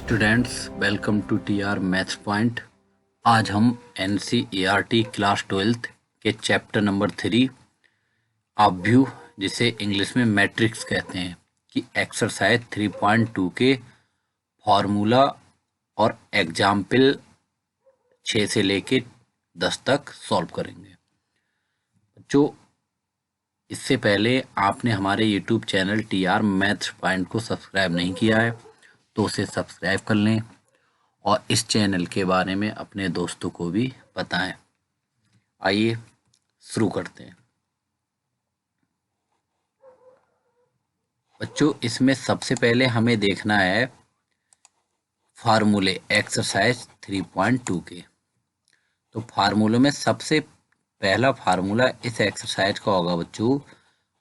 Students, welcome to TR maths point. आज हम NCERT class 12th के चैप्टर नंबर 3 ऑब्व्यू, जिसे इंग्लिश में मैट्रिक्स कहते हैं, कि एक्सरसाइज 3.2 के फॉर्मूला और एग्जाम्पल 6 से लेके 10 तक सॉल्व करेंगे। जो इससे पहले आपने हमारे YouTube channel TR maths point को सब्सक्राइब नहीं किया है तो उसे सब्सक्राइब कर लें और इस चैनल के बारे में अपने दोस्तों को भी बताएं। आइए शुरू करते हैं। बच्चों, इसमें सबसे पहले हमें देखना है फार्मूले एक्सरसाइज 3.2 के। तो फार्मूले में सबसे पहला फार्मूला इस एक्सरसाइज का होगा बच्चों,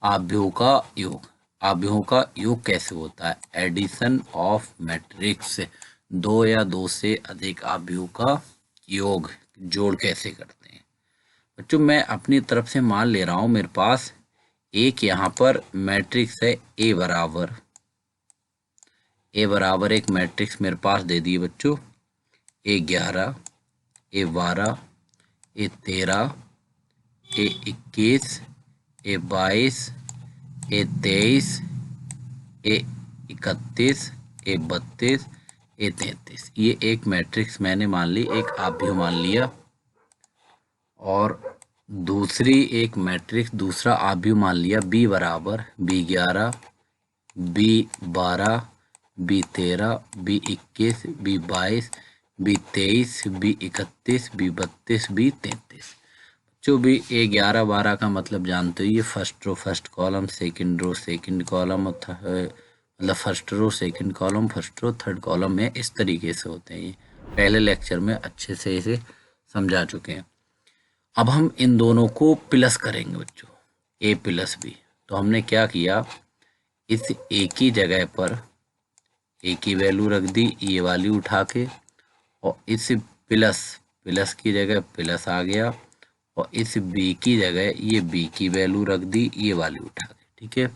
ऑब्व्यू का योग। ऑब्व्यू का योग कैसे होता है? एडिशन ऑफ मैट्रिक्स, दो या दो से अधिक ऑब्व्यू का योग, जोड़ कैसे करते हैं। बच्चों, मैं अपनी तरफ से मान ले रहा हूं, मेरे पास एक यहाँ पर मैट्रिक्स है ए बराबर एक मैट्रिक्स मेरे पास दे दिए बच्चों, A11, A12, A13, A21, A22, A23, A31, A32, A33। ये एक मैट्रिक्स मैंने मान ली, एक ऑब्व्यू मान लिया। और दूसरी एक मैट्रिक्स, दूसरा ऑब्व्यू मान लिया B बराबर B11, B12, B13, B21, B22, B23, B31, B32, B33। जो भी A11, 12 का मतलब जानते हो, ये first row first column, second row second column, मतलब first row second column, first row third column में इस तरीके से होते हैं। ये पहले लेक्चर में अच्छे से इसे समझा चुके हैं। अब हम इन दोनों को प्लस करेंगे बच्चों, A प्लस B। तो हमने क्या किया, इस A की जगह पर A की वैल्यू रख दी, ये वाली उठा के, और इस प्लस की जगह प्लस आ गया, और इस B की जगह ये B की वैल्यू रख दी, ये वाली उठा के। ठीक है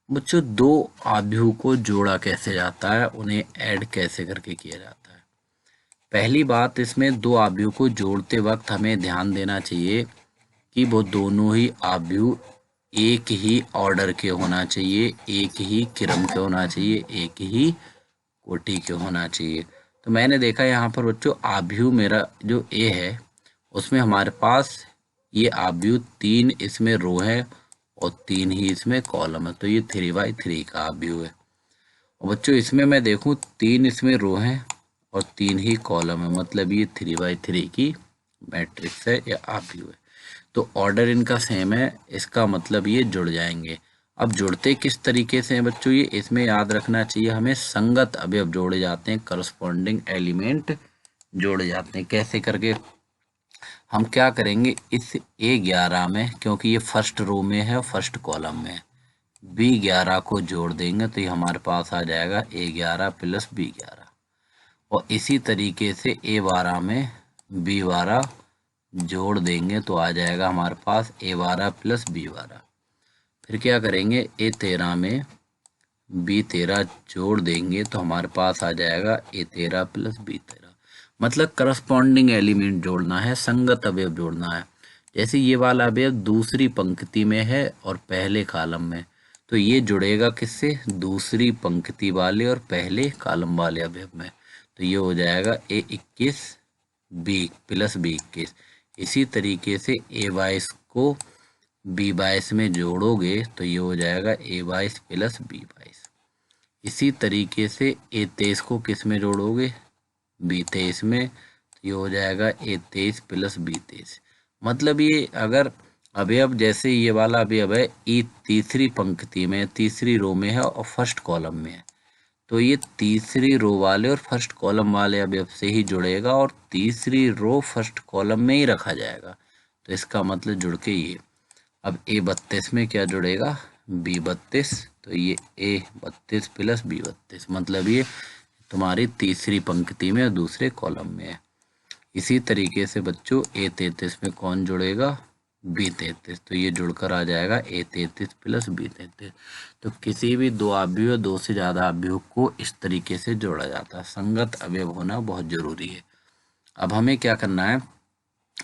बच्चों, दो ऑब्व्यू को जोड़ा कैसे जाता है, उन्हें ऐड कैसे करके किया जाता है। पहली बात, इसमें दो ऑब्व्यू को जोड़ते वक्त हमें ध्यान देना चाहिए कि वो दोनों ही ऑब्व्यू एक ही ऑर्डर के होना चाहिए, एक ही क्रम के होना चाहिए, एक ही कोटि के होना चाहिए। तो मैंने देखा यहाँ पर बच्चों, ऑब्व्यू मेरा जो ए है उसमें हमारे पास ये ऑब्व्यू 3 इसमें रो है और 3 ही इसमें कॉलम है, तो ये 3/3 का ऑब्व्यू है। और बच्चों, इसमें मैं देखूं 3 इसमें रो है और 3 ही कॉलम है, मतलब ये 3/3 की मैट्रिक्स है या ऑब्व्यू है। तो ऑर्डर इनका सेम है, इसका मतलब ये जुड़ जाएंगे। अब जुड़ते किस तरीके से हैं बच्चों, ये इसमें याद रखना चाहिए हमें, संगत अवयव जोड़े जाते हैं, करस्पॉन्डिंग एलिमेंट जोड़े जाते हैं। कैसे करके हम क्या करेंगे, इस A11 में, क्योंकि ये फर्स्ट रो में है और फर्स्ट कॉलम में है, B11 को जोड़ देंगे तो ये हमारे पास आ जाएगा A11 प्लस B11। और इसी तरीके से A12 में B12 जोड़ देंगे तो आ जाएगा हमारे पास A12 प्लस B12। फिर क्या करेंगे, A13 में B13 जोड़ देंगे तो हमारे पास आ जाएगा A13 प्लस B13। मतलब करस्पॉन्डिंग एलिमेंट जोड़ना है, संगत अवयव जोड़ना है। जैसे ये वाला अवयव दूसरी पंक्ति में है और पहले कॉलम में, तो ये जुड़ेगा किससे, दूसरी पंक्ति वाले और पहले कॉलम वाले अवयव में। तो ये हो जाएगा A21 B प्लस B21। इसी तरीके से A22 को B22 में जोड़ोगे तो ये हो जाएगा A22 प्लस B22। इसी तरीके से A23 को किस में जोड़ोगे, B23 में, तो ये हो जाएगा A23 प्लस B23। मतलब ये अगर अवयव, जैसे ये वाला अवयव है, ये तीसरी पंक्ति में, तीसरी रो में है और फर्स्ट कॉलम में है, तो ये तीसरी रो वाले और फर्स्ट कॉलम वाले अवयव से ही जुड़ेगा और तीसरी रो फर्स्ट कॉलम में ही रखा जाएगा। तो इसका मतलब जुड़ के ये, अब A32 में क्या जुड़ेगा, B32, तो ये A32 प्लस B32, मतलब ये तुम्हारी तीसरी पंक्ति में और दूसरे कॉलम में है। इसी तरीके से बच्चों A33 में कौन जुड़ेगा, B33, तो ये जुड़कर आ जाएगा A33 प्लस B33। तो किसी भी दो अवयव, दो से ज़्यादा अवयव को इस तरीके से जोड़ा जाता है। संगत अवयव होना बहुत ज़रूरी है। अब हमें क्या करना है,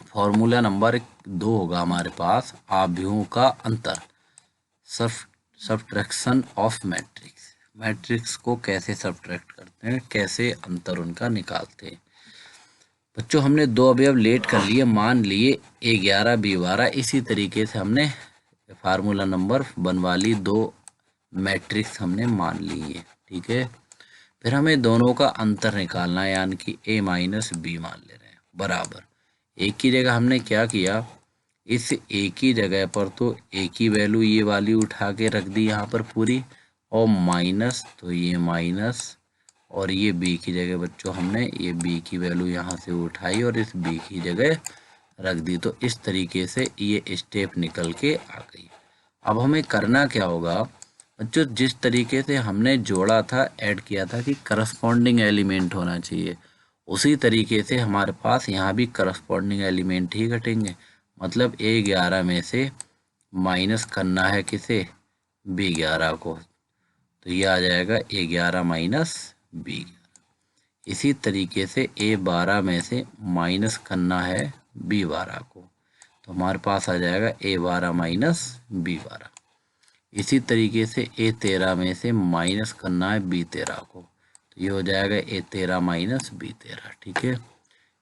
फॉर्मूला नंबर 2 होगा हमारे पास, अवयवों का अंतर, सब्ट्रैक्शन ऑफ मैट्रिक्स। मैट्रिक्स को कैसे सब्ट्रैक्ट करते हैं, कैसे अंतर उनका निकालते हैं। बच्चों हमने दो अवयव लेट कर लिए, मान लिए A11 B12, इसी तरीके से हमने फार्मूला नंबर बनवा ली, दो मैट्रिक्स हमने मान ली है, ठीक है। फिर हमें दोनों का अंतर निकालना है, यानी कि A माइनस B मान ले रहे हैं, बराबर एक की जगह हमने क्या किया, इस A की जगह पर तो A की वैल्यू ये वाली उठा के रख दी यहाँ पर पूरी, और माइनस तो ये माइनस, और ये B की जगह बच्चों हमने ये B की वैल्यू यहाँ से उठाई और इस B की जगह रख दी। तो इस तरीके से ये स्टेप निकल के आ गई। अब हमें करना क्या होगा बच्चों, जिस तरीके से हमने जोड़ा था, ऐड किया था कि करस्पॉन्डिंग एलिमेंट होना चाहिए, उसी तरीके से हमारे पास यहाँ भी करस्पॉन्डिंग एलिमेंट ही घटेंगे। मतलब A11 में से माइनस करना है किसे, B11 को, तो ये आ जाएगा A11 माइनस B11। इसी तरीके से A12 में से माइनस करना है B12 को, तो हमारे पास आ जाएगा A12 माइनस B12। इसी तरीके से A13 में से माइनस करना है B13 को, तो ये हो जाएगा A13 माइनस B13, ठीक है।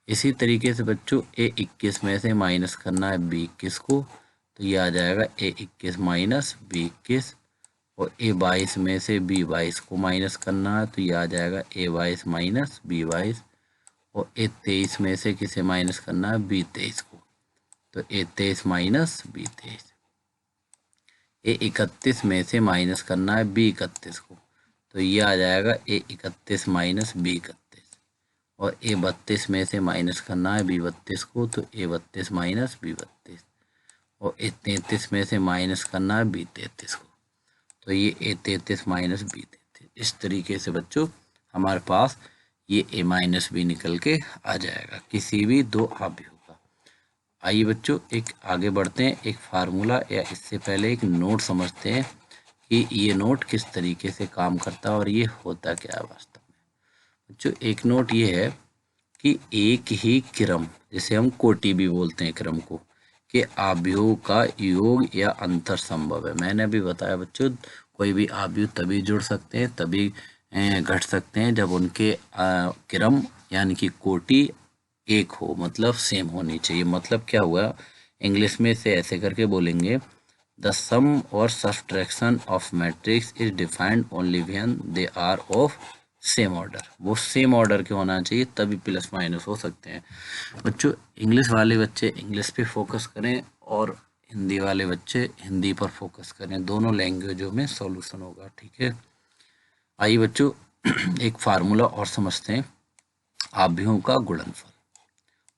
इसी तरीके से बच्चों A21 में से माइनस करना है B21 को, तो ये आ जाएगा A21 माइनस B21। और A22 में से B22 को माइनस करना है, तो ये आ जाएगा A22 माइनस B22। और A23 में से किसे माइनस करना है, B23 को, तो A23 माइनस B23। A31 में से माइनस करना है B31 को, तो ये आ जाएगा A31 माइनस B31। और A32 में से माइनस करना है B32 को, तो A32 माइनस B32। और A33 में से माइनस करना है B33 को, तो ये A33 माइनस B33। इस तरीके से बच्चों हमारे पास ये A माइनस B निकल के आ जाएगा किसी भी दो अवयव का। आइए बच्चों एक आगे बढ़ते हैं, एक फार्मूला या इससे पहले एक नोट समझते हैं कि ये नोट किस तरीके से काम करता है और ये होता क्या है वास्तव में। बच्चों एक नोट ये है कि एक ही क्रम, जिसे हम कोटि भी बोलते हैं क्रम को, के अवयवों का योग या अंतर संभव है। मैंने अभी बताया बच्चों, कोई भी अवयव तभी जुड़ सकते हैं, तभी घट सकते हैं जब उनके क्रम यानी कि कोटि एक हो, मतलब सेम होनी चाहिए। मतलब क्या हुआ, इंग्लिश में से ऐसे करके बोलेंगे, द सम और subtraction of matrix is defined only when they are of same order. वो सेम ऑर्डर के होना चाहिए, तभी प्लस माइनस हो सकते हैं। बच्चों इंग्लिश वाले बच्चे इंग्लिश पे फोकस करें और हिंदी वाले बच्चे हिंदी पर फोकस करें, दोनों लैंग्वेजों में सॉल्यूशन होगा, ठीक है। आइए बच्चों एक फार्मूला और समझते हैं, अवयवों का गुणनफल,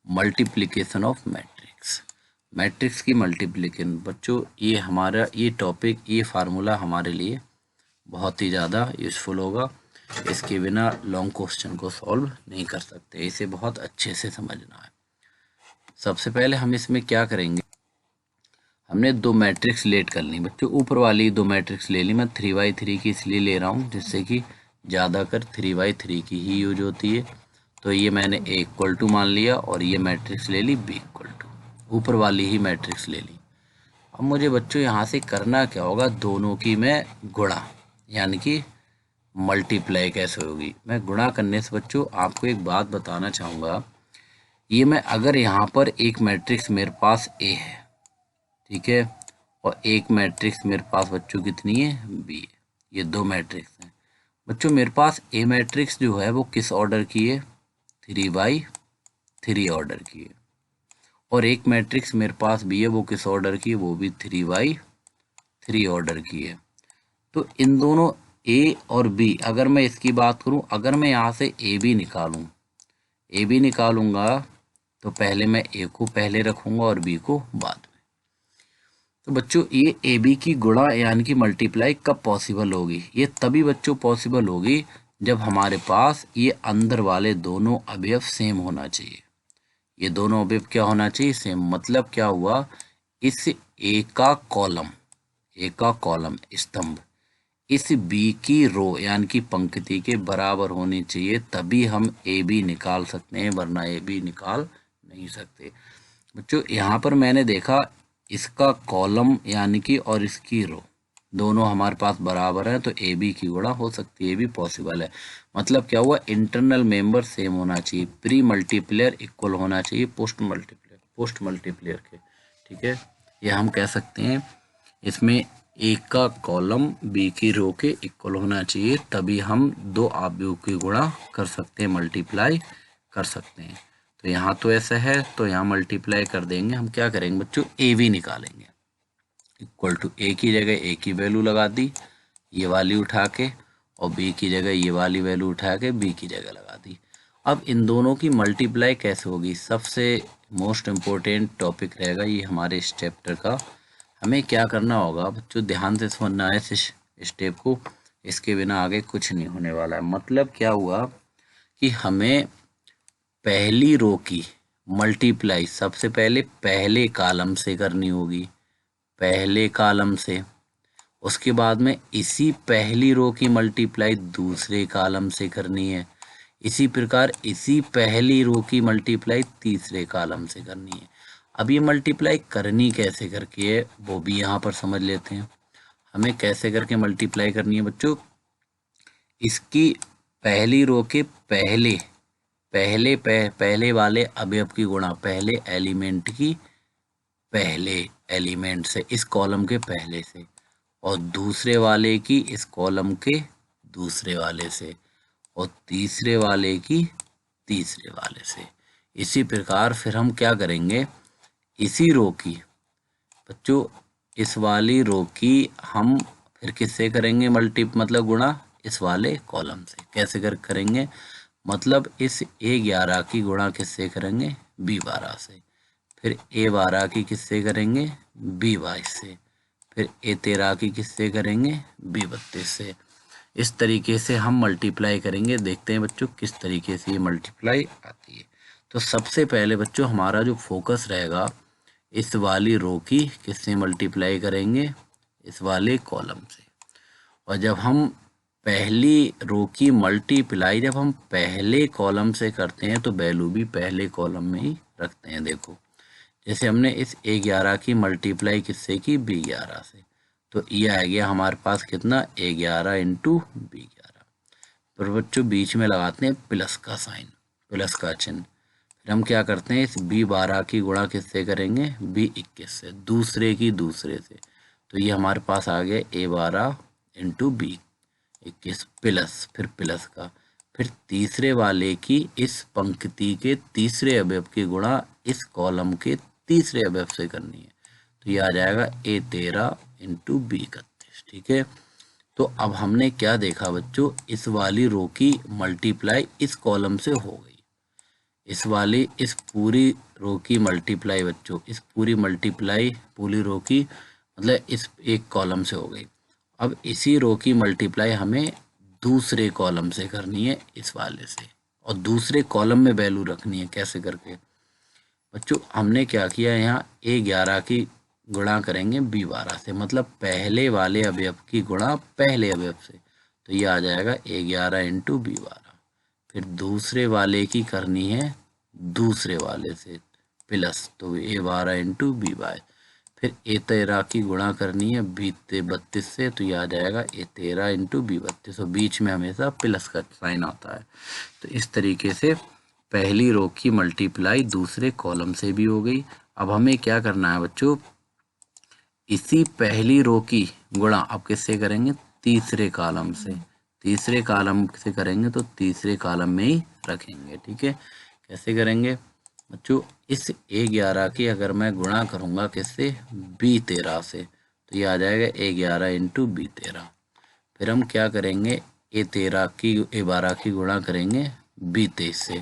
मल्टीप्लिकेशन ऑफ मैट्रिक्स। मैट्रिक्स की मल्टीप्लिकेशन बच्चों, ये हमारा ये टॉपिक, ये फार्मूला हमारे लिए बहुत ही ज़्यादा यूजफुल होगा। इसके बिना लॉन्ग क्वेश्चन को सॉल्व नहीं कर सकते, इसे बहुत अच्छे से समझना है। सबसे पहले हम इसमें क्या करेंगे, हमने दो मैट्रिक्स लेट कर ली बच्चों, ऊपर वाली दो मैट्रिक्स ले ली। मैं 3x3 की इसलिए ले रहा हूँ जिससे कि ज़्यादातर 3x3 की ही यूज होती है। तो ये मैंने A इक्वल टू मान लिया और ये मैट्रिक्स ले ली B इक्वल टू, ऊपर वाली ही मैट्रिक्स ले ली। अब मुझे बच्चों यहाँ से करना क्या होगा, दोनों की मैं गुणा यानी कि मल्टीप्लाई कैसे होगी। मैं गुणा करने से बच्चों आपको एक बात बताना चाहूँगा, ये मैं अगर यहाँ पर एक मैट्रिक्स मेरे पास A है, ठीक है, और एक मैट्रिक्स मेरे पास बच्चों कितनी है, B है, ये दो मैट्रिक्स हैं बच्चों। मेरे पास A मैट्रिक्स जो है वो किस ऑर्डर की है, 3x3 ऑर्डर की है, और एक मैट्रिक्स मेरे पास B है वो किस ऑर्डर की है, वो भी 3x3 ऑर्डर की है। तो इन दोनों A और B, अगर मैं इसकी बात करूं, अगर मैं यहाँ से AB निकालूंगा तो पहले मैं A को पहले रखूंगा और B को बाद में। तो बच्चों ये AB की गुणा यानी कि मल्टीप्लाई कब पॉसिबल होगी, ये तभी बच्चों पॉसिबल होगी जब हमारे पास ये अंदर वाले दोनों अवयव सेम होना चाहिए। ये दोनों अवयव क्या होना चाहिए, सेम। मतलब क्या हुआ, इस ए का कॉलम स्तंभ इस बी की रो यानी कि पंक्ति के बराबर होनी चाहिए, तभी हम ए बी निकाल सकते हैं, वरना ए बी निकाल नहीं सकते। बच्चों यहाँ पर मैंने देखा इसका कॉलम यानी कि और इसकी रो दोनों हमारे पास बराबर है, तो ए बी की गुणा हो सकती है, ये भी पॉसिबल है। मतलब क्या हुआ, इंटरनल मेंबर सेम होना चाहिए, प्री मल्टीप्लेयर इक्वल होना चाहिए पोस्ट मल्टीप्लेयर के। ठीक है, ये हम कह सकते हैं। इसमें ए का कॉलम बी की रो के इक्वल होना चाहिए, तभी हम दो अवयव की गुणा कर सकते हैं, मल्टीप्लाई कर सकते हैं। तो यहाँ तो ऐसा है, तो यहाँ मल्टीप्लाई कर देंगे। हम क्या करेंगे बच्चों, ए बी निकालेंगे। इक्वल टू ए की जगह ए की वैल्यू लगा दी, ये वाली उठा के, और बी की जगह ये वाली वैल्यू उठा के बी की जगह लगा दी। अब इन दोनों की मल्टीप्लाई कैसे होगी, सबसे मोस्ट इम्पोर्टेंट टॉपिक रहेगा ये हमारे इस चैप्टर का। हमें क्या करना होगा बच्चों, ध्यान से समझना है इस स्टेप को, इसके बिना आगे कुछ नहीं होने वाला है। मतलब क्या हुआ कि हमें पहली रो की मल्टीप्लाई सबसे पहले पहले कॉलम से करनी होगी, पहले कॉलम से। उसके बाद में इसी पहली रो की मल्टीप्लाई दूसरे कॉलम से करनी है। इसी प्रकार इसी पहली रो की मल्टीप्लाई तीसरे कॉलम से करनी है। अब ये मल्टीप्लाई करनी कैसे करके है वो भी यहाँ पर समझ लेते हैं। हमें कैसे करके मल्टीप्लाई करनी है बच्चों, इसकी पहली रो के पहले वाले अवयव की गुणा पहले एलिमेंट की पहले एलिमेंट से, इस कॉलम के पहले से, और दूसरे वाले की इस कॉलम के दूसरे वाले से, और तीसरे वाले की तीसरे वाले से। इसी प्रकार फिर हम क्या करेंगे, इसी रो की बच्चों इस वाली रो की हम फिर किससे करेंगे मतलब गुणा, इस वाले कॉलम से। कैसे करेंगे, मतलब इस A11 की गुणा किससे करेंगे, B12 से। फिर A12 की किससे करेंगे, B22 से। फिर A13 की किससे करेंगे, B32 से। इस तरीके से हम मल्टीप्लाई करेंगे। देखते हैं बच्चों किस तरीके से ये मल्टीप्लाई आती है। तो सबसे पहले बच्चों हमारा जो फोकस रहेगा, इस वाली रो की किससे मल्टीप्लाई करेंगे, इस वाले कॉलम से। और जब हम पहली रो की मल्टीप्लाई जब हम पहले कॉलम से करते हैं तो वैल्यू भी पहले कॉलम में ही रखते हैं। देखो जैसे हमने इस A11 की मल्टीप्लाई किससे की, B11 से, तो ये आ गया हमारे पास कितना, A11 इंटू B11। पर बच्चों बीच में लगाते हैं प्लस का साइन, प्लस का चिन्ह। फिर हम क्या करते हैं, इस B12 की गुणा किससे करेंगे, B21 से, दूसरे की दूसरे से। तो ये हमारे पास आ गया A12 इंटू B21 प्लस, फिर प्लस का, फिर तीसरे वाले की इस पंक्ति के तीसरे अवयव की गुणा इस कॉलम के तीसरे अवयव से करनी है। तो ये आ जाएगा A13 इंटू B31। ठीक है, तो अब हमने क्या देखा बच्चों, इस वाली रो की मल्टीप्लाई इस कॉलम से हो गई, इस पूरी रो की मल्टीप्लाई बच्चों, इस पूरी मल्टीप्लाई पूरी रो की मतलब इस एक कॉलम से हो गई। अब इसी रो की मल्टीप्लाई हमें दूसरे कॉलम से करनी है, इस वाले से, और दूसरे कॉलम में वैल्यू रखनी है। कैसे करके बच्चों, हमने क्या किया, यहाँ A11 की गुणा करेंगे B12 से, मतलब पहले वाले अवयव की गुणा पहले अवयव से। तो ये आ जाएगा A11 इंटू B12। फिर दूसरे वाले की करनी है दूसरे वाले से प्लस, तो A12 इंटू B22। फिर A13 की गुणा करनी है B32 से, तो ये आ जाएगा A13 इंटू B32, और बीच में हमेशा प्लस का साइन आता है। तो इस तरीके से पहली रो की मल्टीप्लाई दूसरे कॉलम से भी हो गई। अब हमें क्या करना है बच्चों, इसी पहली रो की गुणा अब किससे करेंगे, तीसरे कॉलम से। तीसरे कॉलम से करेंगे तो तीसरे कॉलम में ही रखेंगे। ठीक है, कैसे करेंगे बच्चों, इस A11 की अगर मैं गुणा करूंगा किससे, B13 से, तो ये आ जाएगा A11 इंटू B13। फिर हम क्या करेंगे, A12 की गुणा करेंगे B23 से,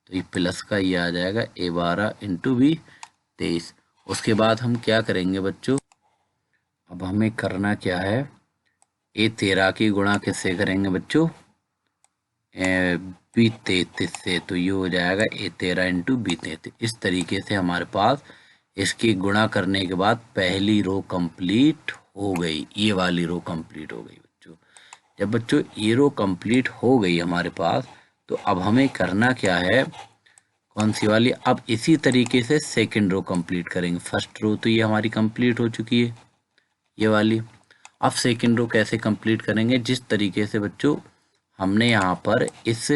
तो ये प्लस का ये आ जाएगा A12 इंटू B23। उसके बाद हम क्या करेंगे बच्चों, अब हमें करना क्या है, A13 की गुणा किससे करेंगे बच्चों, B33 से, तो ये हो जाएगा A13 इंटू B33। इस तरीके से हमारे पास इसकी गुणा करने के बाद पहली रो कंप्लीट हो गई, ये वाली रो कंप्लीट हो गई बच्चों। जब बच्चों ये रो कंप्लीट हो गई हमारे पास, तो अब हमें करना क्या है, कौन सी वाली, अब इसी तरीके से सेकंड रो कंप्लीट करेंगे। फर्स्ट रो तो ये हमारी कंप्लीट हो चुकी है, ये वाली। अब सेकंड रो कैसे कंप्लीट करेंगे, जिस तरीके से बच्चों हमने यहाँ पर इस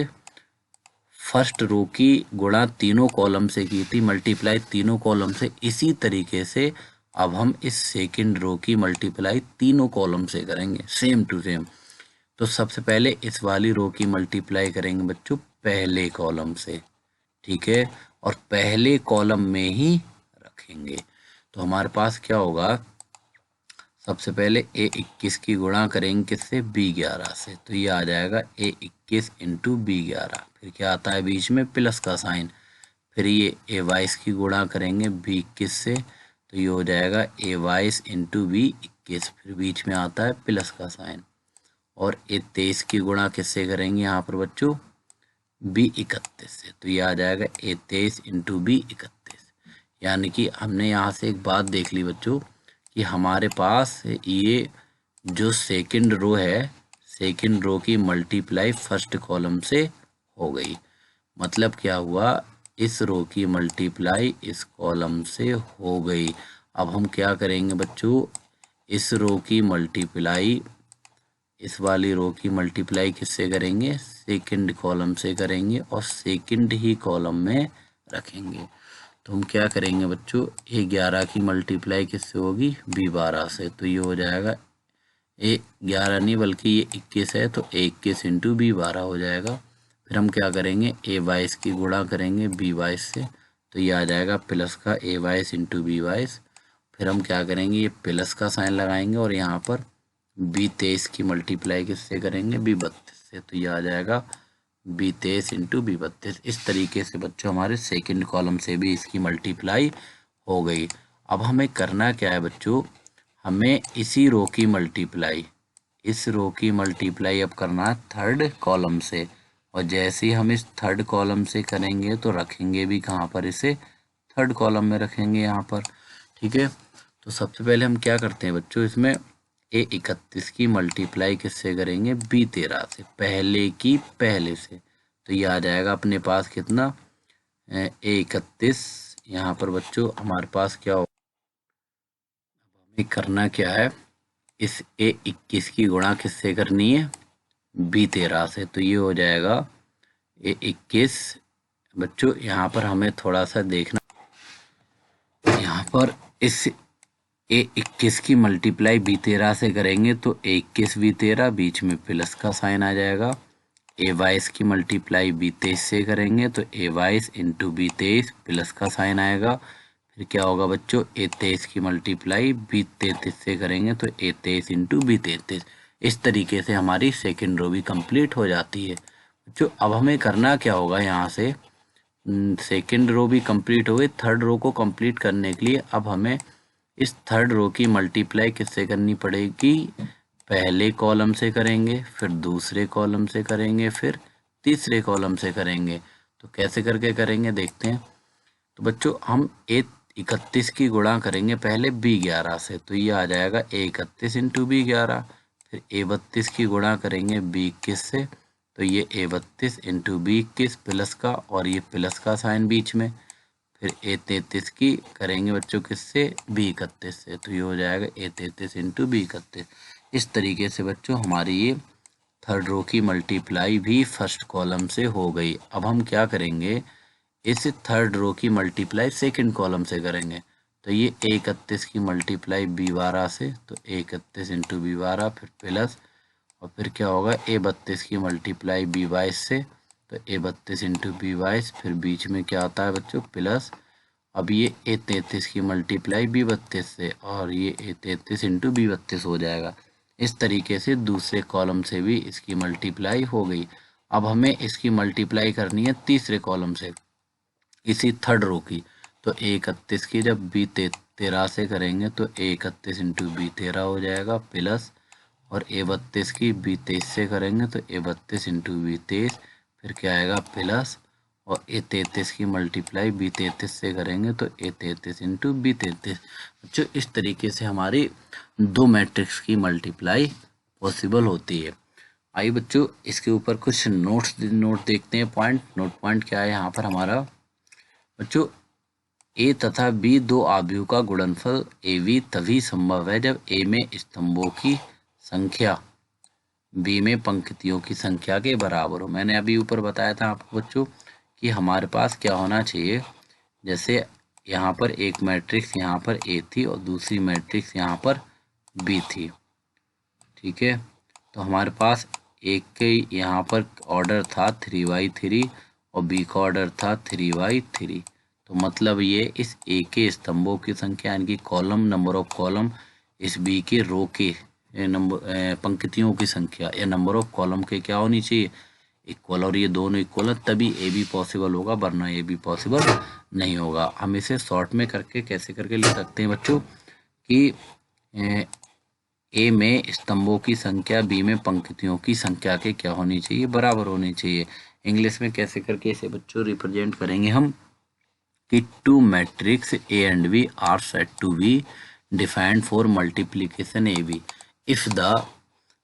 फर्स्ट रो की गुणा तीनों कॉलम से की थी, मल्टीप्लाई तीनों कॉलम से, इसी तरीके से अब हम इस सेकंड रो की मल्टीप्लाई तीनों कॉलम से करेंगे, सेम टू सेम। तो सबसे पहले इस वाली रो की मल्टीप्लाई करेंगे बच्चों पहले कॉलम से, ठीक है, और पहले कॉलम में ही रखेंगे। तो हमारे पास क्या होगा, सबसे पहले A21 की गुणा करेंगे किससे, B11 से, तो ये आ जाएगा A21 इंटू B11। फिर क्या आता है बीच में, प्लस का साइन। फिर ये A22 की गुणा करेंगे B21 से, तो ये हो जाएगा A22 इंटू B21। फिर बीच में आता है प्लस का साइन। और A23 की गुणा किससे करेंगे यहाँ पर बच्चों, B31 से, तो ये आ जाएगा A23 इंटू B31। यानी कि हमने यहाँ से एक बात देख ली बच्चों कि हमारे पास ये जो सेकंड रो है, सेकंड रो की मल्टीप्लाई फर्स्ट कॉलम से हो गई। मतलब क्या हुआ, इस रो की मल्टीप्लाई इस कॉलम से हो गई। अब हम क्या करेंगे बच्चों, इस रो की मल्टीप्लाई, इस वाली रो की मल्टीप्लाई किससे करेंगे, सेकंड कॉलम से करेंगे और सेकंड ही कॉलम में रखेंगे। तो हम क्या करेंगे बच्चों, A11 की मल्टीप्लाई किससे होगी, B12 से, तो ये हो जाएगा A11 नहीं बल्कि ये 21 है, तो 21 इंटू B12 हो जाएगा। फिर हम क्या करेंगे, A22 की गुणा करेंगे B22 से, तो ये आ जाएगा प्लस का A22 इंटू B22। फिर हम क्या करेंगे, ये प्लस का साइन लगाएंगे और यहाँ पर B23 की मल्टीप्लाई किससे करेंगे, B32 से, तो ये आ जाएगा B23 इंटू B32। इस तरीके से बच्चों हमारे सेकंड कॉलम से भी इसकी मल्टीप्लाई हो गई। अब हमें करना क्या है बच्चों, हमें इसी रो की मल्टीप्लाई, इस रो की मल्टीप्लाई अब करना है थर्ड कॉलम से। और जैसे ही हम इस थर्ड कॉलम से करेंगे तो रखेंगे भी कहाँ पर, इसे थर्ड कॉलम में रखेंगे यहाँ पर, ठीक है। तो सबसे पहले हम क्या करते हैं बच्चों, इसमें A31 की मल्टीप्लाई किससे करेंगे, B13 से, पहले की पहले से, तो ये आ जाएगा अपने पास कितना, A31। यहाँ पर बच्चों हमारे पास क्या हो, हमें करना क्या है, इस A21 की गुणा किससे करनी है, B13 से, तो ये हो जाएगा A21। बच्चों यहाँ पर हमें थोड़ा सा देखना, यहाँ पर इस A21 की मल्टीप्लाई B13 से करेंगे तो 21 B13, बीच में प्लस का साइन आ जाएगा। A22 की मल्टीप्लाई B23 से करेंगे तो A22 इंटू B23 प्लस का साइन आएगा। फिर क्या होगा बच्चों, A23 की मल्टीप्लाई B33 से करेंगे तो A23 इंटू B33। इस तरीके से हमारी सेकेंड रो भी कंप्लीट हो जाती है बच्चों। अब हमें करना क्या होगा, यहाँ से सेकेंड रो भी कंप्लीट हो गई, थर्ड रो को कंप्लीट करने के लिए अब हमें इस थर्ड रो की मल्टीप्लाई किससे करनी पड़ेगी, पहले कॉलम से करेंगे, फिर दूसरे कॉलम से करेंगे, फिर तीसरे कॉलम से करेंगे। तो कैसे करके करेंगे देखते हैं। तो बच्चों हम A31 की गुणा करेंगे पहले B11 से, तो ये आ जाएगा A31 इंटू B11। फिर A32 की गुणा करेंगे B21 से, तो ये A32 इंटू B21 प्लस का और ये प्लस का साइन बीच में। फिर A33 की करेंगे बच्चों किससे, B31 से, तो ये हो जाएगा A33 इंटू B31। इस तरीके से बच्चों हमारी ये थर्ड रो की मल्टीप्लाई भी फर्स्ट कॉलम से हो गई। अब हम क्या करेंगे, इस थर्ड रो की मल्टीप्लाई सेकंड कॉलम से करेंगे। तो ये A31 की मल्टीप्लाई B12 से, तो A31 इंटू B12 फिर प्लस, और फिर क्या होगा A32 की मल्टीप्लाई B22 से, तो A32 इंटू B22 फिर बीच में क्या आता है बच्चों, प्लस। अब ये A33 की मल्टीप्लाई B32 से और ये A33 इंटू B32 हो जाएगा। इस तरीके से दूसरे कॉलम से भी इसकी मल्टीप्लाई हो गई। अब हमें इसकी मल्टीप्लाई करनी है तीसरे कॉलम से, इसी थर्ड रो की। तो A31 की जब B13 से करेंगे तो A31 इंटू B13 हो जाएगा प्लस, और A32 की B23 से करेंगे तो A32 इंटू B23 फिर क्या आएगा प्लस, और A33 की मल्टीप्लाई B33 से करेंगे तो A33 इंटू B33। बच्चों इस तरीके से हमारी दो मैट्रिक्स की मल्टीप्लाई पॉसिबल होती है। आइए बच्चों इसके ऊपर कुछ नोट देखते हैं। नोट पॉइंट क्या है यहाँ पर हमारा। बच्चों ए तथा बी दो आव्यूह का गुणनफल AB तभी संभव है जब ए में स्तंभों की संख्या बी में पंक्तियों की संख्या के बराबर हो। मैंने अभी ऊपर बताया था आपको बच्चों कि हमारे पास क्या होना चाहिए, जैसे यहाँ पर एक मैट्रिक्स यहाँ पर ए थी और दूसरी मैट्रिक्स यहाँ पर बी थी, ठीक है। तो हमारे पास एक के यहाँ पर ऑर्डर था 3×3 और बी का ऑर्डर था 3×3। तो मतलब ये इस ए के स्तंभों की संख्या यानी कि कॉलम नंबर ऑफ कॉलम, इस बी के रो के नंबर पंक्तियों की संख्या या नंबर ऑफ कॉलम के क्या होनी चाहिए, इक्वल। और ये दोनों इक्वल है तभी ए बी पॉसिबल होगा, वरना ए बी पॉसिबल नहीं होगा। हम इसे शॉर्ट में करके कैसे करके लिख सकते हैं बच्चों कि ए में स्तंभों की संख्या बी में पंक्तियों की संख्या के क्या होनी चाहिए, बराबर होनी चाहिए। इंग्लिश में कैसे करके इसे बच्चों रिप्रेजेंट करेंगे हम कि two matrix A and B are set to be defined for multiplication A B if the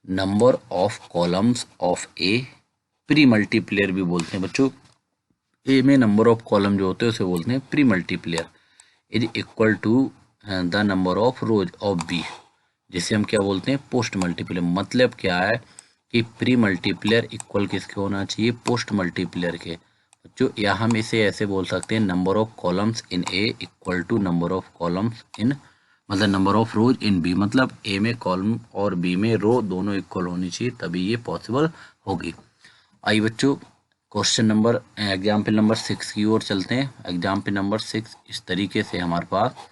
number of columns of A, pre multiplier भी बोलते हैं बच्चों, ए में नंबर ऑफ कॉलम जो होते हैं उसे बोलते हैं pre multiplier, is equal to the number of rows of B, जिसे हम क्या बोलते हैं पोस्ट मल्टीप्लेयर। मतलब क्या है कि प्री मल्टीप्लेयर इक्वल किसके होना चाहिए, पोस्ट मल्टीप्लेयर के। जो या हम इसे ऐसे बोल सकते हैं number of columns in A equal to number of columns in, मतलब number of rows in B, मतलब ए में कॉलम और बी में रो दोनों इक्वल होनी चाहिए तभी ये पॉसिबल होगी। आइए बच्चों क्वेश्चन नंबर एग्जाम्पल नंबर 6 की ओर चलते हैं। एग्जाम्पल नंबर 6 इस तरीके से हमारे पास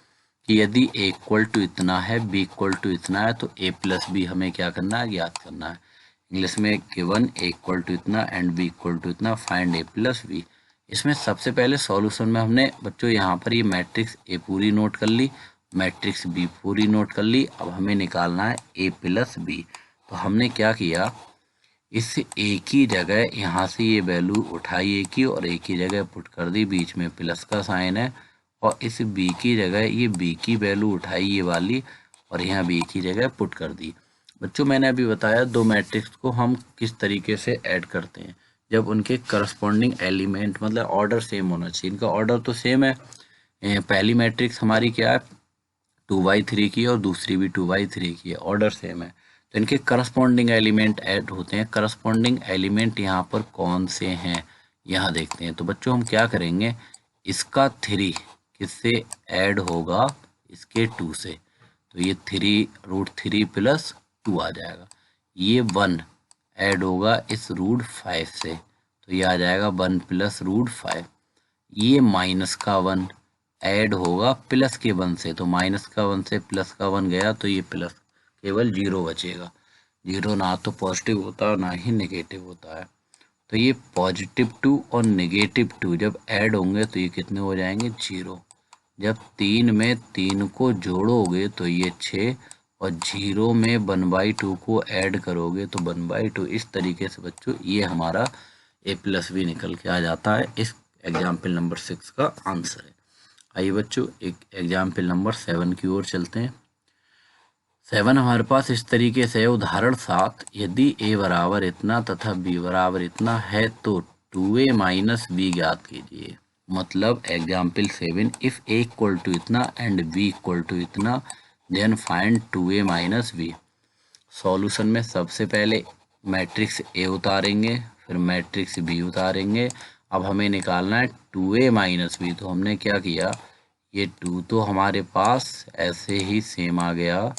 कि यदि ए इक्वल टू इतना है बी इक्वल टू इतना है तो ए प्लस बी हमें क्या करना है, ज्ञात करना है। इंग्लिश में गिवन ए इक्वल टू इतना एंड बी इक्वल टू इतना, फाइंड ए प्लस बी। इसमें सबसे पहले सॉल्यूशन में हमने बच्चों यहाँ पर ये मैट्रिक्स ए पूरी नोट कर ली, मैट्रिक्स बी पूरी नोट कर ली। अब हमें निकालना है ए प्लस बी। तो हमने क्या किया, इस ए की जगह यहाँ से ये वैल्यू उठाई ए की और ए की जगह पुट कर दी, बीच में प्लस का साइन है, और इस बी की जगह ये बी की वैल्यू उठाई ये वाली और यहाँ बी की जगह पुट कर दी। बच्चों मैंने अभी बताया दो मैट्रिक्स को हम किस तरीके से ऐड करते हैं, जब उनके करस्पॉन्डिंग एलिमेंट मतलब ऑर्डर सेम होना चाहिए। इनका ऑर्डर तो सेम है, पहली मैट्रिक्स हमारी क्या है 2×3 की और दूसरी भी 2×3 की है, ऑर्डर सेम है। तो इनके करस्पॉन्डिंग एलिमेंट ऐड होते हैं। करस्पॉन्डिंग एलिमेंट यहाँ पर कौन से हैं यहाँ देखते हैं। तो बच्चों हम क्या करेंगे, इसका 3 किससे ऐड होगा, इसके 2 से, तो ये 3√3 + 2 आ जाएगा। ये 1 ऐड होगा इस √5 से, तो ये आ जाएगा 1 + √5। ये माइनस का 1 ऐड होगा प्लस के 1 से, तो माइनस का 1 से प्लस का 1 गया तो ये प्लस केवल 0 बचेगा। 0 ना तो पॉजिटिव होता है ना ही नेगेटिव होता है। तो ये +2 और -2 जब ऐड होंगे तो ये कितने हो जाएंगे 0। जब 3 में 3 को जोड़ोगे तो ये 6 और 0 में 1/2 को ऐड करोगे तो 1/2। इस तरीके से बच्चों ये हमारा ए प्लस बी निकल के आ जाता है। इस एग्जाम्पल नंबर 6 का आंसर है। आइए बच्चों एक एग्जाम्पल नंबर 7 की ओर चलते हैं। 7 हमारे पास इस तरीके से है, उदाहरण 7 यदि ए बराबर इतना तथा बी बराबर इतना है तो 2a - b ज्ञात कीजिए। मतलब example 7 if A equal to इतना एंड बी इक्वल टू इतना then find 2a - b। Solution में सबसे पहले मैट्रिक्स ए उतारेंगे, फिर मैट्रिक्स बी उतारेंगे। अब हमें निकालना है 2a - b। तो हमने क्या किया, ये 2 तो हमारे पास ऐसे ही सेम आ गया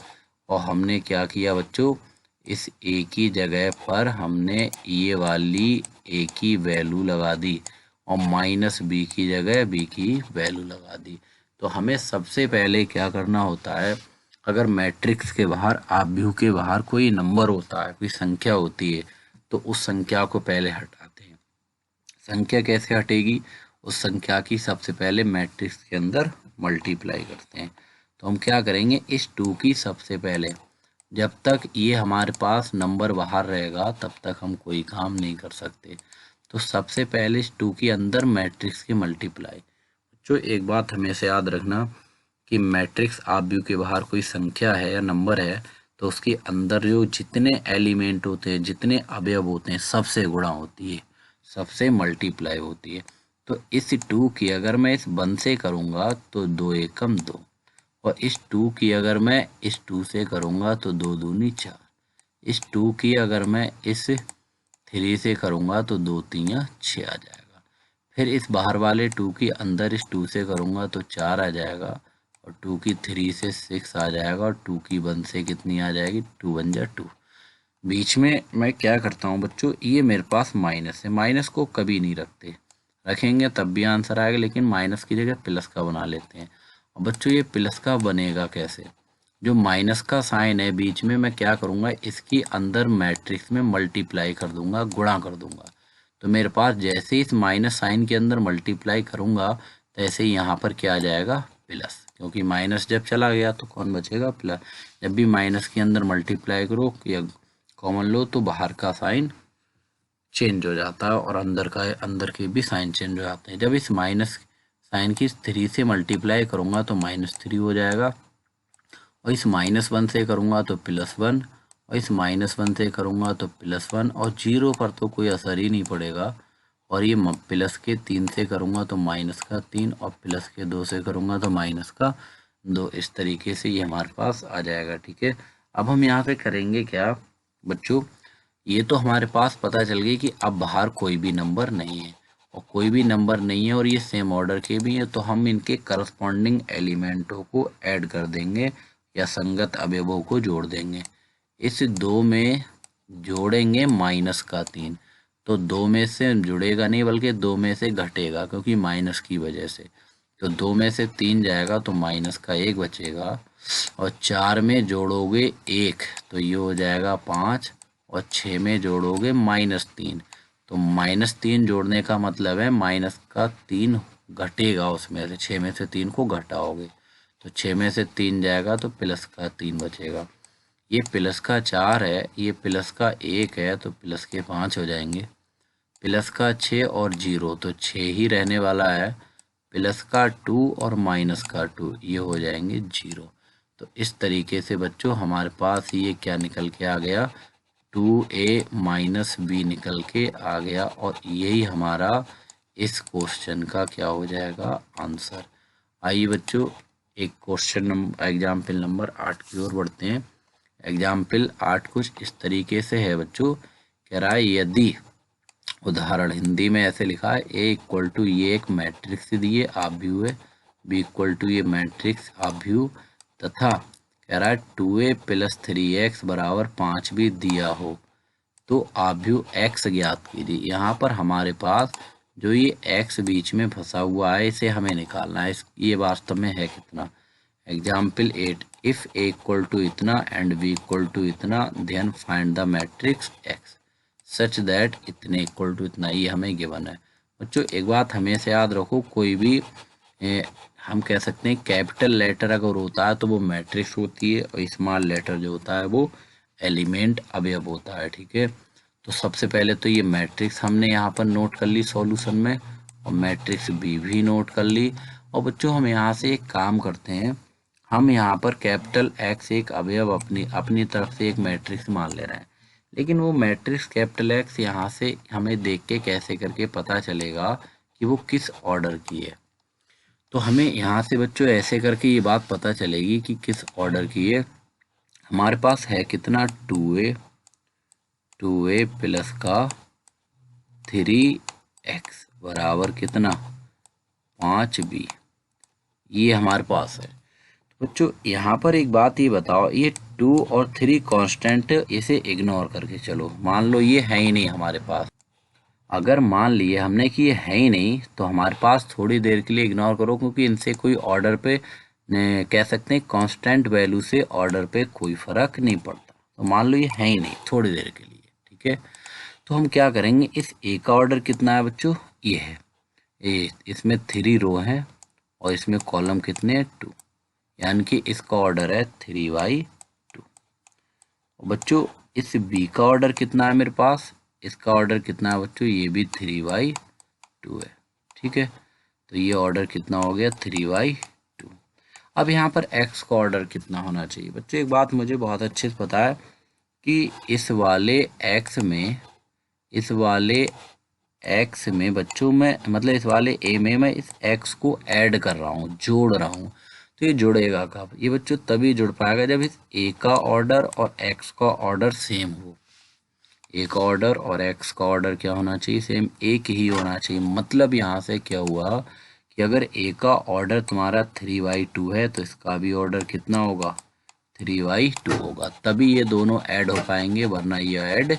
और हमने क्या किया बच्चों, इस ए की जगह पर हमने ये वाली ए की वैल्यू लगा दी और -b की जगह b की वैल्यू लगा दी। तो हमें सबसे पहले क्या करना होता है, अगर मैट्रिक्स के बाहर आव्यूह के बाहर कोई नंबर होता है, कोई संख्या होती है, तो उस संख्या को पहले हटाते हैं। संख्या कैसे हटेगी, उस संख्या की सबसे पहले मैट्रिक्स के अंदर मल्टीप्लाई करते हैं। तो हम क्या करेंगे, इस 2 की सबसे पहले, जब तक ये हमारे पास नंबर बाहर रहेगा तब तक हम कोई काम नहीं कर सकते। तो सबसे पहले इस 2 के अंदर मैट्रिक्स के मल्टीप्लाई। जो एक बात हमेशा याद रखना कि मैट्रिक्स आव्यूह के बाहर कोई संख्या है या नंबर है तो उसके अंदर जो जितने एलिमेंट होते हैं, जितने अवयव होते हैं, सबसे गुणा होती है, सबसे मल्टीप्लाई होती है। तो इस 2 की अगर मैं इस 1 से करूँगा तो 2 एकम 2, और इस 2 की अगर मैं इस 2 से करूँगा तो 2 दूनी 4, इस 2 की अगर मैं इस 3 से करूँगा तो 2 3 6 आ जाएगा। फिर इस बाहर वाले 2 की अंदर इस 2 से करूँगा तो 4 आ जाएगा, और 2 की 3 से 6 आ जाएगा, और 2 की 1 से कितनी आ जाएगी, 2 1 जा 2। बीच में मैं क्या करता हूँ बच्चों, ये मेरे पास माइनस है, माइनस को कभी नहीं रखते, रखेंगे तब भी आंसर आएगा, लेकिन माइनस की जगह प्लस का बना लेते हैं। और बच्चों ये प्लस का बनेगा कैसे, जो माइनस का साइन है बीच में, मैं क्या करूँगा, इसकी अंदर मैट्रिक्स में मल्टीप्लाई कर दूंगा, गुणा कर दूंगा। तो मेरे पास जैसे ही इस माइनस साइन के अंदर मल्टीप्लाई करूंगा तैसे ही यहाँ पर क्या आ जाएगा, प्लस, क्योंकि माइनस जब चला गया तो कौन बचेगा, प्लस। जब भी माइनस के अंदर मल्टीप्लाई करो या कॉमन लो तो बाहर का साइन चेंज हो जाता है और अंदर के भी साइन चेंज हो जाते हैं। जब इस माइनस साइन की 3 से मल्टीप्लाई करूंगा तो -3 हो जाएगा, और इस -1 से करूंगा तो +1, और इस -1 से करूंगा तो +1, और 0 पर तो कोई असर ही नहीं पड़ेगा। और ये प्लस के 3 से करूंगा तो माइनस का 3, और प्लस के 2 से करूंगा तो माइनस का 2। इस तरीके से ये हमारे पास आ जाएगा। ठीक है, अब हम यहाँ पे करेंगे क्या बच्चों, ये तो हमारे पास पता चल गई कि अब बाहर कोई भी नंबर नहीं है, और कोई भी नंबर नहीं है और ये सेम ऑर्डर के भी हैं, तो हम इनके करस्पॉन्डिंग एलिमेंटों को ऐड कर देंगे या संगत अवयवों को जोड़ देंगे। इस 2 में जोड़ेंगे माइनस का 3, तो 2 में से जुड़ेगा नहीं बल्कि 2 में से घटेगा, क्योंकि माइनस की वजह से। तो 2 में से 3 जाएगा तो माइनस का 1 बचेगा, और 4 में जोड़ोगे 1 तो ये हो जाएगा 5, और 6 में जोड़ोगे -3 तो -3 जोड़ने का मतलब है माइनस का 3 घटेगा, उसमें से 6 में से 3 को घटाओगे तो 6 में से 3 जाएगा तो प्लस का 3 बचेगा। ये प्लस का 4 है, ये प्लस का 1 है तो प्लस के 5 हो जाएंगे, प्लस का 6 और 0 तो 6 ही रहने वाला है, प्लस का 2 और माइनस का 2 ये हो जाएंगे 0। तो इस तरीके से बच्चों हमारे पास ये क्या निकल के आ गया, 2a - b निकल के आ गया, और यही हमारा इस क्वेश्चन का क्या हो जाएगा, आंसर। आइए बच्चों एक एग्जाम्पल नंबर 8 की ओर बढ़ते हैं। एग्जाम्पल 8 कुछ इस तरीके से है बच्चों, कह रहा है यदि, उदाहरण हिंदी में ऐसे लिखा है, A = ये एक मैट्रिक्स दिए आव्यूह है, B = ये मैट्रिक्स आव्यूह, तथा कह रहा है 2a + 3x = 5 भी दिया हो तो आव्यूह x ज्ञात कीजिए। यहाँ पर हमारे पास जो ये x बीच में फंसा हुआ है इसे हमें निकालना है, ये वास्तव में है कितना। एग्जाम्पल 8, इफ A = इतना एंड B = इतना then find the matrix x such that इतने = इतना, ये हमें गिवन है। बच्चों एक बात हमेशा याद रखो, कोई भी हम कह सकते हैं कैपिटल लेटर अगर होता है तो वो मैट्रिक्स होती है, और स्मॉल लेटर जो होता है वो एलिमेंट अवयव होता है। ठीक है, तो सबसे पहले तो ये मैट्रिक्स हमने यहाँ पर नोट कर ली सॉल्यूशन में, और मैट्रिक्स बी भी नोट कर ली। और बच्चों हम यहाँ से एक काम करते हैं, हम यहाँ पर कैपिटल एक्स एक अवयव अपनी तरफ से एक मैट्रिक्स मान ले रहे हैं, लेकिन वो मैट्रिक्स कैपिटल एक्स यहाँ से हमें देख के कैसे करके पता चलेगा कि वो किस ऑर्डर की है। तो हमें यहाँ से बच्चों ऐसे करके ये बात पता चलेगी कि किस ऑर्डर की है। हमारे पास है कितना, 2a प्लस का 3x बराबर कितना, 5b, ये हमारे पास है। तो बच्चों यहाँ पर एक बात ये बताओ, ये 2 और 3 कांस्टेंट, इसे इग्नोर करके चलो, मान लो ये है ही नहीं हमारे पास। अगर मान लिए हमने कि ये है ही नहीं तो हमारे पास थोड़ी देर के लिए इग्नोर करो, क्योंकि इनसे कोई ऑर्डर पे कह सकते हैं कांस्टेंट वैल्यू से ऑर्डर पे कोई फर्क नहीं पड़ता। तो मान लो ये है ही नहीं थोड़ी देर के लिए, ठीक है। तो हम क्या करेंगे, इस ए का ऑर्डर कितना है बच्चों, ये है, इसमें 3 रो हैं और इसमें कॉलम कितने हैं, 2, यानी कि इसका ऑर्डर है 3/2। बच्चों इस बी का ऑर्डर कितना है मेरे पास, इसका ऑर्डर कितना है बच्चों, ये भी 3/2 है। ठीक है, तो ये ऑर्डर कितना हो गया 3/2। अब यहाँ पर x का ऑर्डर कितना होना चाहिए बच्चों, एक बात मुझे बहुत अच्छे से पता है कि इस वाले x में, इस वाले x में बच्चों में, मतलब इस वाले a में मैं इस x को ऐड कर रहा हूँ, जोड़ रहा हूँ। तो ये जुड़ेगा कब, ये बच्चों तभी जुड़ पाएगा जब इस a का ऑर्डर और x का ऑर्डर सेम हो। a का ऑर्डर और x का ऑर्डर क्या होना चाहिए, सेम, एक ही होना चाहिए। मतलब यहाँ से क्या हुआ कि अगर a का ऑर्डर तुम्हारा 3/2 है तो इसका भी ऑर्डर कितना होगा, 3/2 होगा, तभी ये दोनों ऐड हो पाएंगे, वरना ये ऐड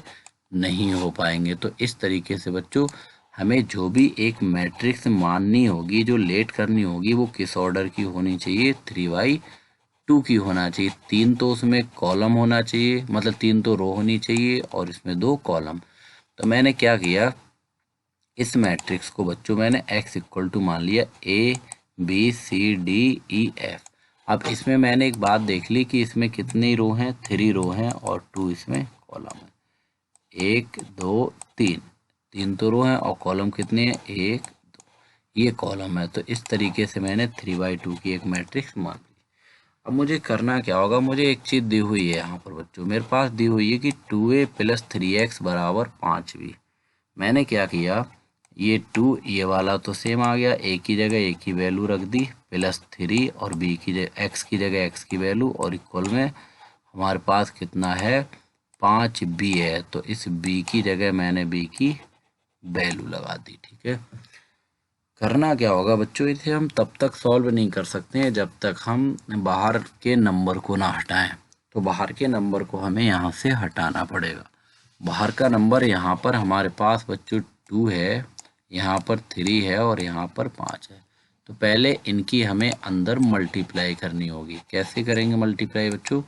नहीं हो पाएंगे। तो इस तरीके से बच्चों हमें जो भी एक मैट्रिक्स माननी होगी, जो लेट करनी होगी, वो किस ऑर्डर की होनी चाहिए, 3/2 की होना चाहिए। 3 तो उसमें कॉलम होना चाहिए, मतलब 3 तो रो होनी चाहिए और इसमें 2 कॉलम। तो मैंने क्या किया, इस मैट्रिक्स को बच्चों मैंने x इक्वल टू मान लिया ABCDEF। अब इसमें मैंने एक बात देख ली कि इसमें कितनी रो हैं, 3 रो हैं और 2 इसमें कॉलम है। 1 2 3, 3 तो रो हैं और कॉलम कितने हैं, 1 2, ये कॉलम है। तो इस तरीके से मैंने 3/2 की एक मैट्रिक्स मान ली। अब मुझे करना क्या होगा, मुझे एक चीज़ दी हुई है यहाँ पर बच्चों, मेरे पास दी हुई है कि 2a + 3x = 5b। मैंने क्या किया, ये 2 ये वाला तो सेम आ गया, a की जगह a की वैल्यू रख दी, +3 और b की जगह x की जगह x की वैल्यू, और इक्वल में हमारे पास कितना है, 5b है। तो इस b की जगह मैंने b की वैल्यू लगा दी। ठीक है, करना क्या होगा बच्चों, इसे हम तब तक सॉल्व नहीं कर सकते हैं जब तक हम बाहर के नंबर को ना हटाएं। तो बाहर के नंबर को हमें यहाँ से हटाना पड़ेगा। बाहर का नंबर यहाँ पर हमारे पास बच्चों 2 है, यहाँ पर 3 है और यहाँ पर 5 है। तो पहले इनकी हमें अंदर मल्टीप्लाई करनी होगी। कैसे करेंगे मल्टीप्लाई बच्चों,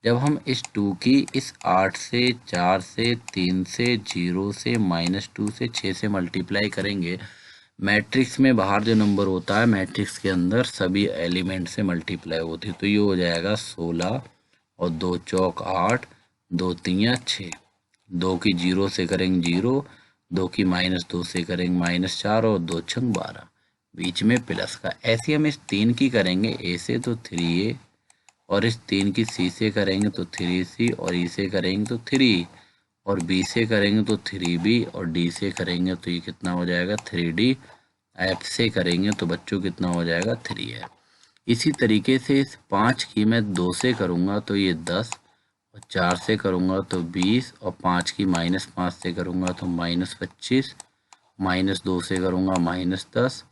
जब हम इस 2 की इस 8 से, 4 से, 3 से, 0 से, -2 से, 6 से मल्टीप्लाई करेंगे, मैट्रिक्स में बाहर जो नंबर होता है मैट्रिक्स के अंदर सभी एलिमेंट से मल्टीप्लाई होती है। तो ये हो जाएगा 16 और 2 चौक 8, 2 तियाँ 6, 2 की 0 से करेंगे 0, 2 की -2 से करेंगे -4 और 2 छंग 12, बीच में प्लस का। ऐसे हम इस 3 की करेंगे a से तो 3a, और इस 3 की c से करेंगे तो 3c, और e से करेंगे तो 3, और b से करेंगे तो 3b, और d से करेंगे तो ये कितना हो जाएगा 3d, f से करेंगे तो बच्चों कितना हो जाएगा 3f। इसी तरीके से इस 5 की मैं 2 से करूँगा तो ये 10, और 4 से करूँगा तो 20, और 5 की -5 से करूँगा तो -25, -2 से करूँगा -10,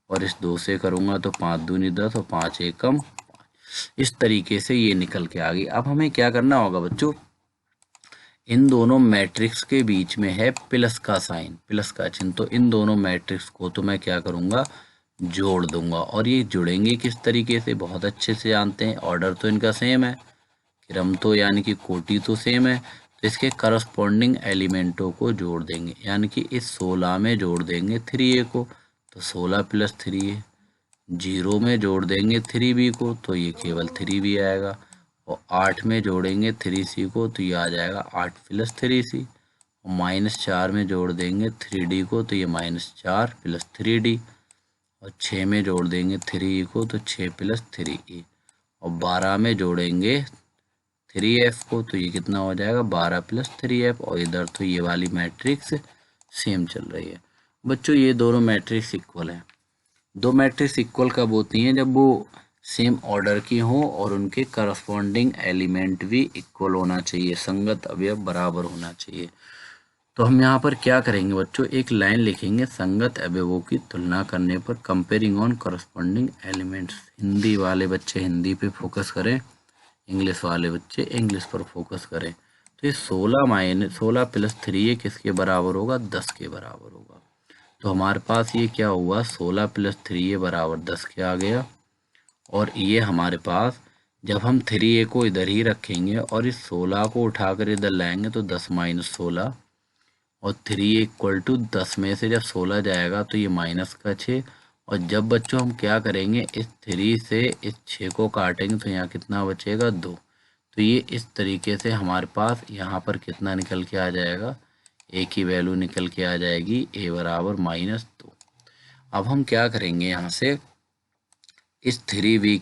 और इस 2 से करूँगा तो 5 दूनी 10 और 5 एकम 5। इस तरीके से ये निकल के आ गई। अब हमें क्या करना होगा बच्चों, इन दोनों मैट्रिक्स के बीच में है प्लस का साइन, प्लस का चिन्ह, तो इन दोनों मैट्रिक्स को तो मैं क्या करूँगा, जोड़ दूंगा। और ये जुड़ेंगे किस तरीके से, बहुत अच्छे से जानते हैं, ऑर्डर तो इनका सेम है, क्रम तो यानी कि कोटि तो सेम है, तो इसके करस्पॉन्डिंग एलिमेंटों को जोड़ देंगे, यानी कि इस 16 में जोड़ देंगे 3a को तो 16 + 3a, 0 में जोड़ देंगे 3b को तो ये केवल 3b आएगा, और 8 में जोड़ेंगे 3c को तो ये आ जाएगा 8 + 3c, और -4 में जोड़ देंगे 3d को तो ये -4 + 3d, और 6 में जोड़ देंगे 3e को तो 6 + 3e, और 12 में जोड़ेंगे 3f को तो ये कितना हो जाएगा 12 + 3f, और इधर तो ये वाली मैट्रिक्स सेम चल रही है। बच्चों ये दोनों मैट्रिक्स इक्वल हैं। दो मैट्रिक्स इक्वल कब होती हैं, जब वो सेम ऑर्डर की हो और उनके करस्पॉन्डिंग एलिमेंट भी इक्वल होना चाहिए, संगत अवयव बराबर होना चाहिए। तो हम यहाँ पर क्या करेंगे बच्चों, एक लाइन लिखेंगे, संगत अवयवों की तुलना करने पर comparing on corresponding elements. Hindi वाले बच्चे हिंदी पे फोकस करें, इंग्लिश वाले बच्चे इंग्लिश पर फोकस करें। तो ये 16 + 3 किसके बराबर होगा, 10 के बराबर होगा। तो हमारे पास ये क्या हुआ, 16 + 3 = 10 के आ गया, और ये हमारे पास जब हम 3a को इधर ही रखेंगे और इस 16 को उठाकर इधर लाएंगे तो 10 - 16, और 3a = 10 में से जब 16 जाएगा तो ये -6, और जब बच्चों हम क्या करेंगे, इस 3 से इस 6 को काटेंगे तो यहाँ कितना बचेगा 2। तो ये इस तरीके से हमारे पास यहाँ पर कितना निकल के आ जाएगा, ए की वैल्यू निकल के आ जाएगी ए बराबर -2। अब हम क्या करेंगे, यहाँ से इस 3b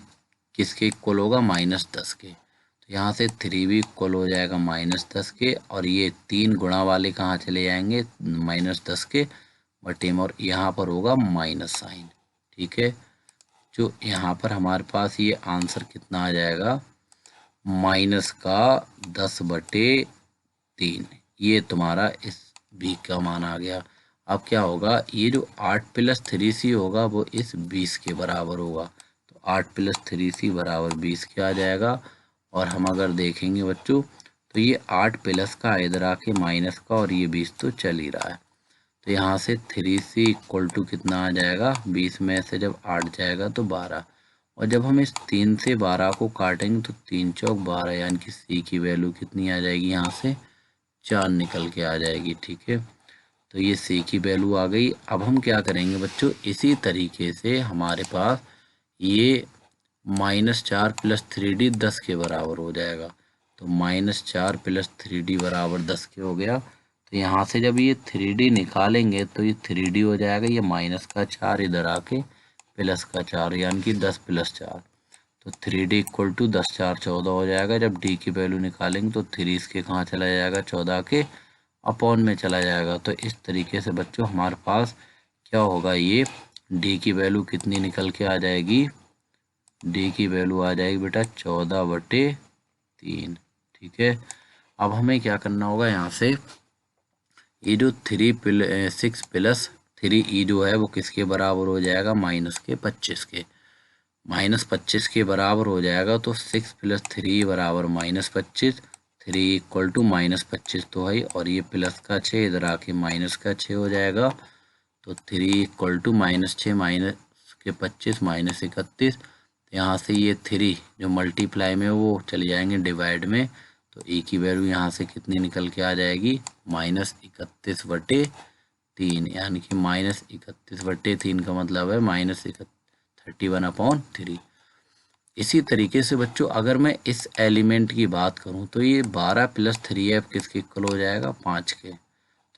किसके इक्वल होगा, -10 के। तो यहाँ से 3b इक्वल हो जाएगा -10 के, और ये 3 गुणा वाले कहाँ चले जाएंगे, -10 के बटे में, और यहाँ पर होगा माइनस साइन। ठीक है, जो यहाँ पर हमारे पास ये आंसर कितना आ जाएगा, -10/3। ये तुम्हारा इस b का मान आ गया। अब क्या होगा, ये जो 8 + 3c होगा वो इस 20 के बराबर होगा। तो 8 + 3c बराबर 20 के आ जाएगा। और हम अगर देखेंगे बच्चों, तो ये 8 प्लस का इधर आके माइनस का, और ये 20 तो चल ही रहा है। तो यहाँ से 3c इक्वल टू कितना आ जाएगा, 20 में से जब 8 जाएगा तो 12। और जब हम इस 3 से 12 को काटेंगे तो 3 चौक 12, यानी कि c की वैल्यू कितनी आ जाएगी, यहाँ से 4 निकल के आ जाएगी। ठीक है, तो ये c की वैल्यू आ गई। अब हम क्या करेंगे बच्चों, इसी तरीके से हमारे पास ये -4 + 3d 10 के बराबर हो जाएगा। तो -4 + 3d बराबर 10 के हो गया। तो यहाँ से जब ये 3d निकालेंगे तो ये 3d हो जाएगा, ये -4 इधर आके +4, यानी कि 10 + 4। तो 3d इक्वल टू 10 × 4 = 14 हो जाएगा। जब d की वैल्यू निकालेंगे तो 3 इसके कहाँ चला जाएगा, 14 के अपॉन में चला जाएगा। तो इस तरीके से बच्चों हमारे पास क्या होगा, ये d की वैल्यू कितनी निकल के आ जाएगी, d की वैल्यू आ जाएगी बेटा 14/3। ठीक है, अब हमें क्या करना होगा, यहाँ से ये जो 6 + 3e जो है वो किसके बराबर हो जाएगा, -25 के। -25 के बराबर हो जाएगा। तो 6 + 3 बराबर -25, 3 इक्वल टू -25 तो है, और ये प्लस का 6 इधर आके माइनस का 6 हो जाएगा। तो 3 इक्वल टू -6 माइनस के 25 -31। यहाँ से ये 3 जो मल्टीप्लाई में वो चले जाएंगे डिवाइड में। तो ए की वैल्यू यहाँ से कितनी निकल के आ जाएगी, -31/3, यानी कि -31/3 का मतलब है -31/3। इसी तरीके से बच्चों अगर मैं इस एलिमेंट की बात करूं तो ये 12 + 3f किसके इक्वल हो जाएगा, 5 के। तो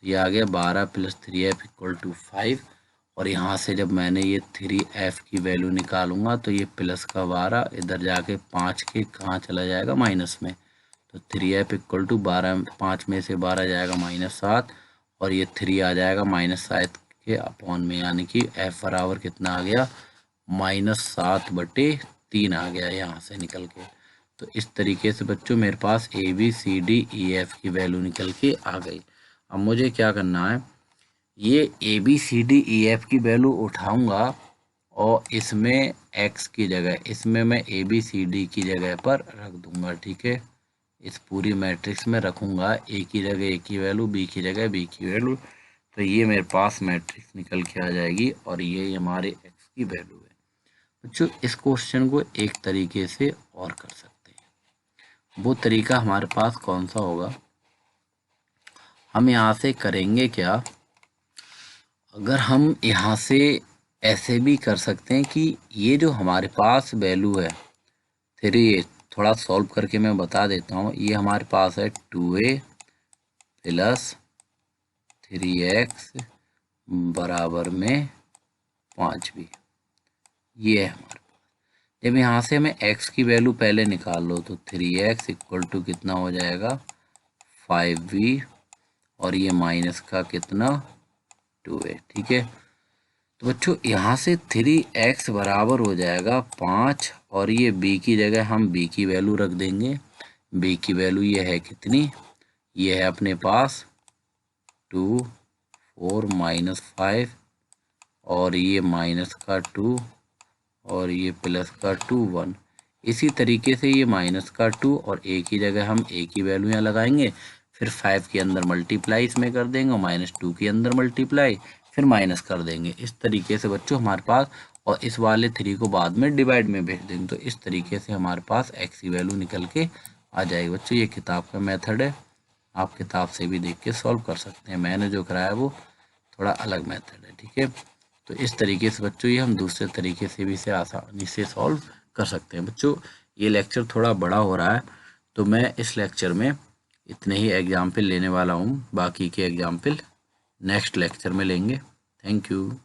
ये आ गया 12 + 3f = 5। और यहाँ से जब मैंने ये 3f की वैल्यू निकालूंगा तो ये प्लस का 12 इधर जाके 5 के कहाँ चला जाएगा, माइनस में। तो 3f = 12, 5 में से 12 जाएगा -7, और ये 3 आ जाएगा -7 के अपॉन में, यानी कि f बराबर कितना आ गया, -7/3 आ गया यहाँ से निकल के। तो इस तरीके से बच्चों मेरे पास a b c d e f की वैल्यू निकल के आ गई। अब मुझे क्या करना है, ये a b c d e f की वैल्यू उठाऊंगा और इसमें x की जगह, इसमें मैं a b c d की जगह पर रख दूंगा। ठीक है, इस पूरी मैट्रिक्स में रखूंगा a की जगह a की वैल्यू, b की जगह b की वैल्यू। तो ये मेरे पास मैट्रिक्स निकल के आ जाएगी, और ये हमारे x की वैल्यू है। बच्चों इस क्वेश्चन को एक तरीके से और कर सकते हैं। वो तरीका हमारे पास कौन सा होगा, हम यहाँ से करेंगे क्या, अगर हम यहाँ से ऐसे भी कर सकते हैं कि ये जो हमारे पास वैल्यू है 3a, थोड़ा सॉल्व करके मैं बता देता हूँ। ये हमारे पास है 2a + 3x बराबर में 5b, ये है हमारे पास। जब यहाँ से हमें x की वैल्यू पहले निकाल लो तो 3x = कितना हो जाएगा, 5b, और ये माइनस का कितना, 2a। ठीक है, तो बच्चों यहाँ से 3x बराबर हो जाएगा 5, और ये b की जगह हम b की वैल्यू रख देंगे। b की वैल्यू ये है कितनी, ये है अपने पास 2, 4 -5, और ये माइनस का 2, और ये प्लस का 2, 1। इसी तरीके से ये माइनस का 2, और a की जगह हम a की वैल्यू यहाँ लगाएंगे, फिर 5 के अंदर मल्टीप्लाई इसमें कर देंगे, -2 के अंदर मल्टीप्लाई, फिर माइनस कर देंगे। इस तरीके से बच्चों हमारे पास, और इस वाले 3 को बाद में डिवाइड में भेज देंगे। तो इस तरीके से हमारे पास x की वैल्यू निकल के आ जाएगी। बच्चों ये किताब का मेथड है, आप किताब से भी देख के सॉल्व कर सकते हैं। मैंने जो कराया वो थोड़ा अलग मेथड है। ठीक है, तो इस तरीके से बच्चों ये हम दूसरे तरीके से भी इसे आसानी से सॉल्व कर सकते हैं। बच्चों ये लेक्चर थोड़ा बड़ा हो रहा है, तो मैं इस लेक्चर में इतने ही एग्जाम्पल लेने वाला हूँ, बाकी के एग्जाम्पल नेक्स्ट लेक्चर में लेंगे। Thank you.